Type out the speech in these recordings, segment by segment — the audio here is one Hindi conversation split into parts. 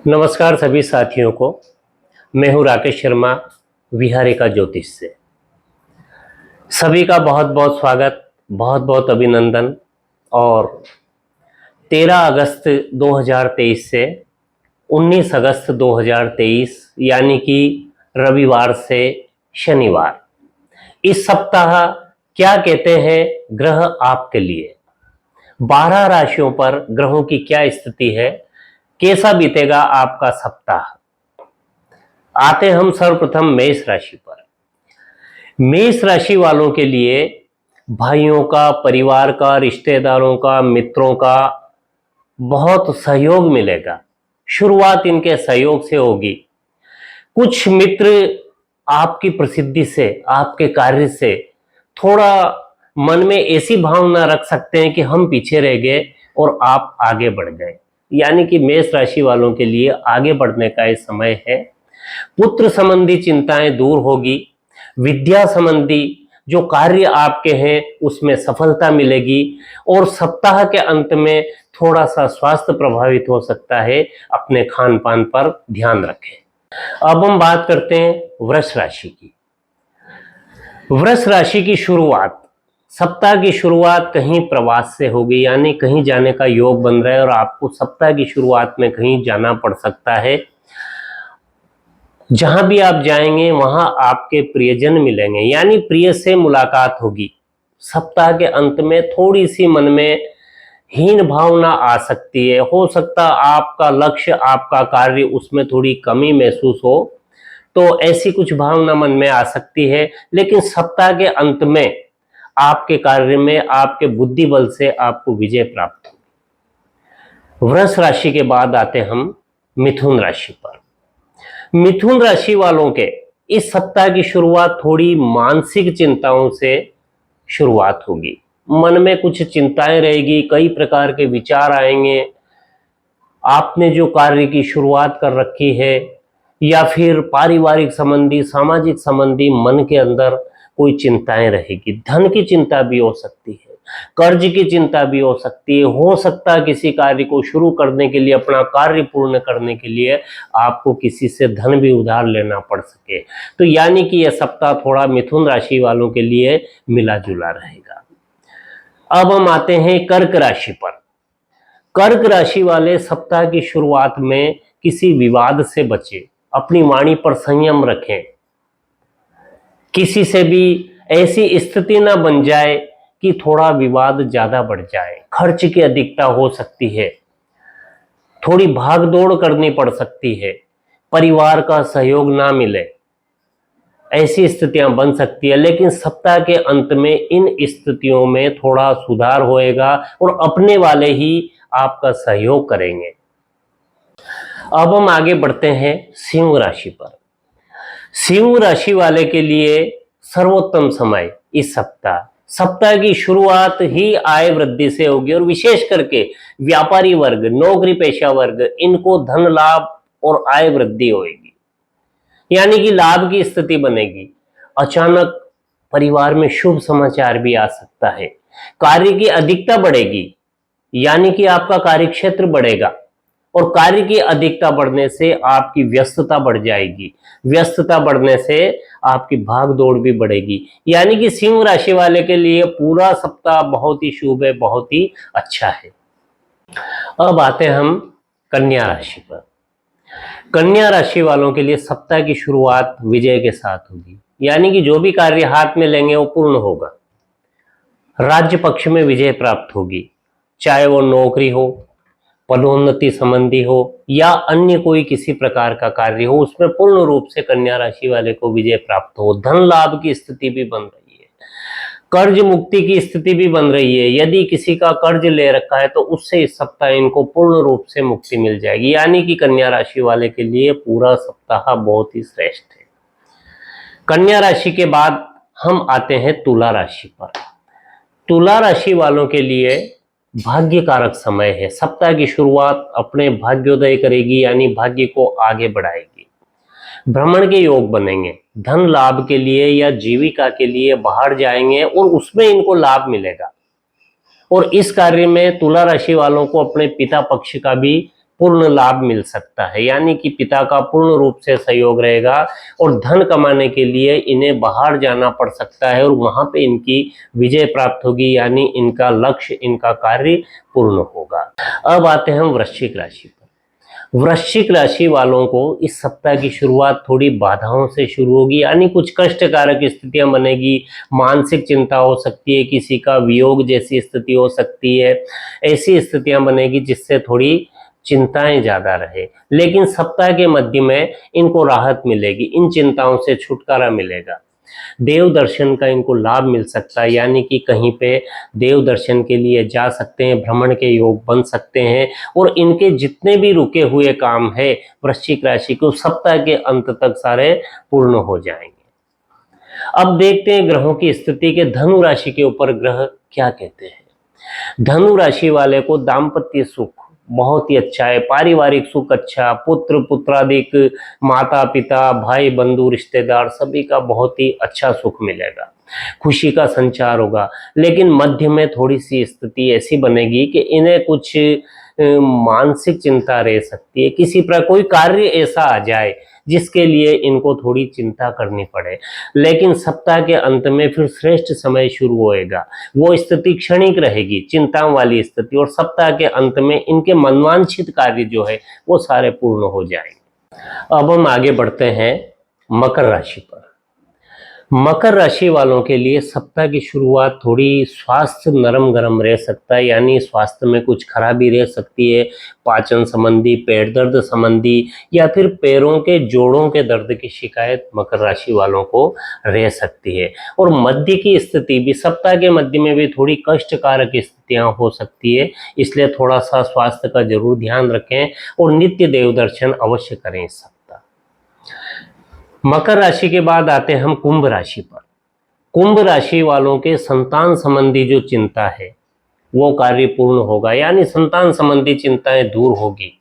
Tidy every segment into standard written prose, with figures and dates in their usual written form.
नमस्कार सभी साथियों को। मैं हूं राकेश शर्मा, विहारिका ज्योतिष से। सभी का बहुत बहुत स्वागत, बहुत बहुत अभिनंदन। और 13 अगस्त 2023 से 19 अगस्त 2023 यानी कि रविवार से शनिवार, इस सप्ताह क्या कहते हैं ग्रह आपके लिए, 12 राशियों पर ग्रहों की क्या स्थिति है, कैसा बीतेगा आपका सप्ताह। आते हम सर्वप्रथम मेष राशि पर। मेष राशि वालों के लिए भाइयों का, परिवार का, रिश्तेदारों का, मित्रों का बहुत सहयोग मिलेगा। शुरुआत इनके सहयोग से होगी। कुछ मित्र आपकी प्रसिद्धि से, आपके कार्य से थोड़ा मन में ऐसी भावना रख सकते हैं कि हम पीछे रह गए और आप आगे बढ़ गए। यानी कि मेष राशि वालों के लिए आगे बढ़ने का ये समय है। पुत्र संबंधी चिंताएं दूर होगी। विद्या संबंधी जो कार्य आपके हैं उसमें सफलता मिलेगी। और सप्ताह के अंत में थोड़ा सा स्वास्थ्य प्रभावित हो सकता है, अपने खान पान पर ध्यान रखें। अब हम बात करते हैं वृष राशि की। वृष राशि की शुरुआत, सप्ताह की शुरुआत कहीं प्रवास से होगी, यानी कहीं जाने का योग बन रहा है और आपको सप्ताह की शुरुआत में कहीं जाना पड़ सकता है। जहां भी आप जाएंगे वहां आपके प्रियजन मिलेंगे, यानी प्रिय से मुलाकात होगी। सप्ताह के अंत में थोड़ी सी मन में हीन भावना आ सकती है। हो सकता आपका लक्ष्य, आपका कार्य, उसमें थोड़ी कमी महसूस हो, तो ऐसी कुछ भावना मन में आ सकती है। लेकिन सप्ताह के अंत में आपके कार्य में, आपके बुद्धि बल से आपको विजय प्राप्त होगी। वृष राशि के बाद आते हम मिथुन राशि पर। मिथुन राशि वालों के इस सप्ताह की शुरुआत थोड़ी मानसिक चिंताओं से शुरुआत होगी। मन में कुछ चिंताएं रहेगी, कई प्रकार के विचार आएंगे। आपने जो कार्य की शुरुआत कर रखी है या फिर पारिवारिक संबंधी, सामाजिक संबंधी मन के अंदर कोई चिंताएं रहेगी। धन की चिंता भी हो सकती है, कर्ज की चिंता भी हो सकती है। हो सकता है किसी कार्य को शुरू करने के लिए, अपना कार्य पूर्ण करने के लिए आपको किसी से धन भी उधार लेना पड़ सके। तो यानी कि यह सप्ताह थोड़ा मिथुन राशि वालों के लिए मिला जुला रहेगा। अब हम आते हैं कर्क राशि पर। कर्क राशि वाले सप्ताह की शुरुआत में किसी विवाद से बचें, अपनी वाणी पर संयम रखें। किसी से भी ऐसी स्थिति ना बन जाए कि थोड़ा विवाद ज्यादा बढ़ जाए। खर्च की अधिकता हो सकती है, थोड़ी भागदौड़ करनी पड़ सकती है, परिवार का सहयोग ना मिले, ऐसी स्थितियां बन सकती है। लेकिन सप्ताह के अंत में इन स्थितियों में थोड़ा सुधार होएगा और अपने वाले ही आपका सहयोग करेंगे। अब हम आगे बढ़ते हैं सिंह राशि पर। सिंह राशि वाले के लिए सर्वोत्तम समय इस सप्ताह, सप्ताह की शुरुआत ही आय वृद्धि से होगी। और विशेष करके व्यापारी वर्ग, नौकरी पेशा वर्ग, इनको धन लाभ और आय वृद्धि होगी, यानी कि लाभ की स्थिति बनेगी। अचानक परिवार में शुभ समाचार भी आ सकता है। कार्य की अधिकता बढ़ेगी, यानी कि आपका कार्य क्षेत्र बढ़ेगा। और कार्य की अधिकता बढ़ने से आपकी व्यस्तता बढ़ जाएगी। व्यस्तता बढ़ने से आपकी भाग दौड़ भी बढ़ेगी। यानी कि सिंह राशि वाले के लिए पूरा सप्ताह बहुत ही शुभ है, बहुत ही अच्छा है। अब आते हैं हम कन्या राशि पर। कन्या राशि वालों के लिए सप्ताह की शुरुआत विजय के साथ होगी, यानी कि जो भी कार्य हाथ में लेंगे वो पूर्ण होगा। राज्य पक्ष में विजय प्राप्त होगी, चाहे वो नौकरी हो, पदोन्नति संबंधी हो या अन्य कोई किसी प्रकार का कार्य हो, उसमें पूर्ण रूप से कन्या राशि वाले को विजय प्राप्त हो। धन लाभ की स्थिति भी बन रही है, कर्ज मुक्ति की स्थिति भी बन रही है। यदि किसी का कर्ज ले रखा है तो उससे इस सप्ताह इनको पूर्ण रूप से मुक्ति मिल जाएगी। यानी कि कन्या राशि वाले के लिए पूरा सप्ताह बहुत ही श्रेष्ठ है। कन्या राशि के बाद हम आते हैं तुला राशि पर। तुला राशि वालों के लिए भाग्य कारक समय है। सप्ताह की शुरुआत अपने भाग्योदय करेगी, यानी भाग्य को आगे बढ़ाएगी। भ्रमण के योग बनेंगे, धन लाभ के लिए या जीविका के लिए बाहर जाएंगे और उसमें इनको लाभ मिलेगा। और इस कार्य में तुला राशि वालों को अपने पिता पक्ष का भी पूर्ण लाभ मिल सकता है, यानी कि पिता का पूर्ण रूप से सहयोग रहेगा और धन कमाने के लिए इन्हें बाहर जाना पड़ सकता है और वहां पे इनकी विजय प्राप्त होगी, यानी इनका लक्ष्य, इनका कार्य पूर्ण होगा। अब आते हैं हम वृश्चिक राशि पर। वृश्चिक राशि वालों को इस सप्ताह की शुरुआत थोड़ी बाधाओं से शुरू होगी, यानी कुछ कष्टकारक स्थितियां बनेगी, मानसिक चिंता हो सकती है, किसी का वियोग जैसी स्थिति हो सकती है, ऐसी स्थितियां बनेगी जिससे थोड़ी चिंताएं ज्यादा रहे। लेकिन सप्ताह के मध्य में इनको राहत मिलेगी, इन चिंताओं से छुटकारा मिलेगा। देव दर्शन का इनको लाभ मिल सकता है, यानी कि कहीं पे देव दर्शन के लिए जा सकते हैं, भ्रमण के योग बन सकते हैं और इनके जितने भी रुके हुए काम है वृश्चिक राशि को सप्ताह के अंत तक सारे पूर्ण हो जाएंगे। अब देखते हैं ग्रहों की स्थिति के धनु राशि के ऊपर ग्रह क्या कहते हैं। धनु राशि वाले को दाम्पत्य सुख बहुत ही अच्छा है, पारिवारिक सुख अच्छा, पुत्र पुत्रादिक, माता पिता भाई बंधु रिश्तेदार सभी का बहुत ही अच्छा सुख मिलेगा, खुशी का संचार होगा। लेकिन मध्य में थोड़ी सी स्थिति ऐसी बनेगी कि इन्हें कुछ मानसिक चिंता रह सकती है, किसी प्रकार कोई कार्य ऐसा आ जाए जिसके लिए इनको थोड़ी चिंता करनी पड़े। लेकिन सप्ताह के अंत में फिर श्रेष्ठ समय शुरू होएगा, वो स्थिति क्षणिक रहेगी, चिंताओं वाली स्थिति, और सप्ताह के अंत में इनके मनवांछित कार्य जो है वो सारे पूर्ण हो जाएंगे। अब हम आगे बढ़ते हैं मकर राशि पर। मकर राशि वालों के लिए सप्ताह की शुरुआत थोड़ी स्वास्थ्य नरम गरम रह सकता है, यानी स्वास्थ्य में कुछ खराबी रह सकती है, पाचन संबंधी, पेट दर्द संबंधी या फिर पैरों के जोड़ों के दर्द की शिकायत मकर राशि वालों को रह सकती है। और मध्य की स्थिति भी, सप्ताह के मध्य में भी थोड़ी कष्टकारक स्थितियां हो सकती है, इसलिए थोड़ा सा स्वास्थ्य का जरूर ध्यान रखें और नित्य देव दर्शन अवश्य करें इस सप्ताह। मकर राशि के बाद आते हैं हम कुंभ राशि पर। कुंभ राशि वालों के संतान संबंधी जो चिंता है वो कार्य पूर्ण होगा, यानी संतान संबंधी चिंताएं दूर होगी।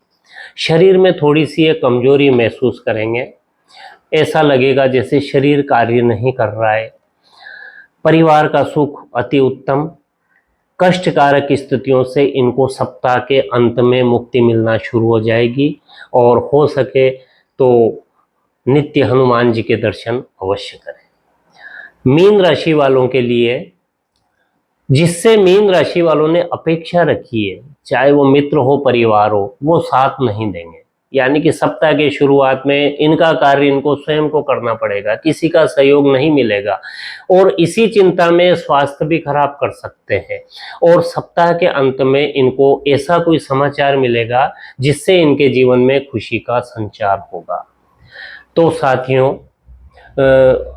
शरीर में थोड़ी सी कमजोरी महसूस करेंगे, ऐसा लगेगा जैसे शरीर कार्य नहीं कर रहा है। परिवार का सुख अति उत्तम। कष्टकारक स्थितियों से इनको सप्ताह के अंत में मुक्ति मिलना शुरू हो जाएगी और हो सके तो नित्य हनुमान जी के दर्शन अवश्य करें। मीन राशि वालों के लिए, जिससे मीन राशि वालों ने अपेक्षा रखी है, चाहे वो मित्र हो परिवार हो, वो साथ नहीं देंगे, यानी कि सप्ताह के शुरुआत में इनका कार्य इनको स्वयं को करना पड़ेगा, किसी का सहयोग नहीं मिलेगा और इसी चिंता में स्वास्थ्य भी खराब कर सकते हैं। और सप्ताह के अंत में इनको ऐसा कोई समाचार मिलेगा जिससे इनके जीवन में खुशी का संचार होगा। तो साथियों,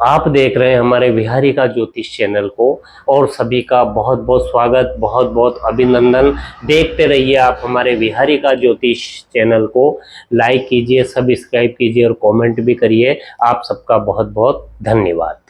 आप देख रहे हैं हमारे विहारिका ज्योतिष चैनल को और सभी का बहुत बहुत स्वागत, बहुत बहुत अभिनंदन। देखते रहिए आप हमारे विहारिका ज्योतिष चैनल को, लाइक कीजिए, सब्सक्राइब कीजिए और कमेंट भी करिए। आप सबका बहुत बहुत धन्यवाद।